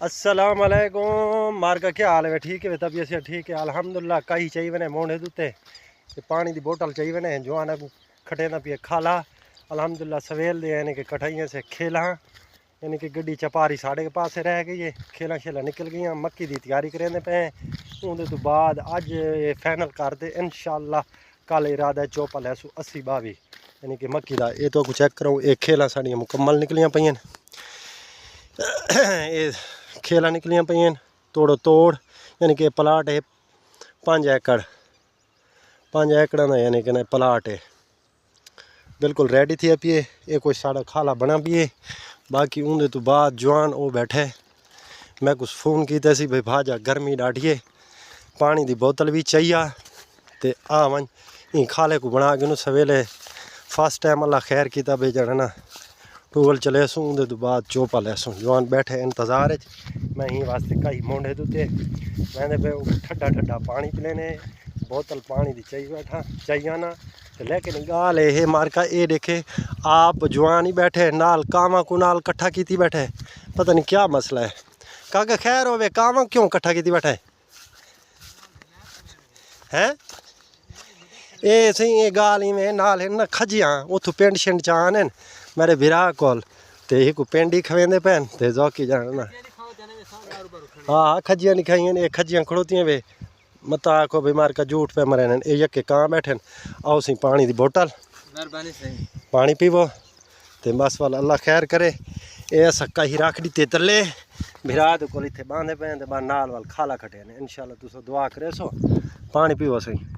अस्सलाम वालेकुम। मार का क्या हाल है? ठीक है तबीयत से ठीक है अल्हम्दुलिल्लाह। कहीं चाहिए मैंने मोड़े दूते पानी की बोतल चाहिए मैंने जवाना को खटे ना पिए खाला अल्हम्दुलिल्लाह सवेल दे यानी कि कटाइयाँ से खेला यानी कि गड्डी चपारी साढ़े के पास रह गई है। खेला शेला निकल गई मक्की की तैयारी करेंदे पे उहदे तो बाद अज फाइनल करते इंशाअल्लाह। कल इरादा चौपा लैसू 80-22 यानी कि मक्की का ये तो चेक करो। ये खेला साड़ियाँ मुकम्मल निकलियाँ पईयां ये खेला निकलियां पईयां तोड़ो तोड़ यानी कि प्लाट है 5 एकड़ का यानी कि प्लाट है बिल्कुल रेडी थी पिए। ये कोई साड़ा खाला बना पिए बाकी उनके तो बाद जवान वो बैठे। मैं कुछ फ़ोन किया सी भाई भाजा गर्मी डाढ़ी है पानी की बोतल भी चाहिए तो आ वन ई खाले को बना के सवेले फर्स्ट टाइम अल्लाह खैर किया भाई जड़ा ना टूबल चले सूँ उनके तो बाद चौपा लैसूँ जवान बैठे इंतज़ार मैं ही वास्ते कई मोड़े दूते मैंने पे ठंडा ठंडा पानी पिलेने बोतल पानी की चाहिए बैठा चाहिए ना तो लेकिन गाल ये मार्का ये देखे आप जवान ही बैठे नाल कावा को नाल कट्ठा की बैठे पता नहीं क्या मसला है। काका खैर होवे कावा क्यों कट्ठा की बैठा है ये सही ये गाल में नाल है ना खजियाँ उतों पिंड शिंड चान मेरे बिरा कोल ते ही को पिंड ही खवेंदे पैन ते जौकी जान ना हाँ खजियाँ नहीं खाई ये खजियाँ खड़ोती वे मत आखो बीमार का झूठ पे मरे ये यके कहाँ बैठे आओ सी पानी की बोतल पानी पीवो ते बस वाल अल्लाह खैर करे। ये सक्का ही रख दी तले बिरा को इतने बांधे पे नाल वाल खाला खटे ने इंशाल्लाह तुस दुआ करे सो पानी पीवो सही।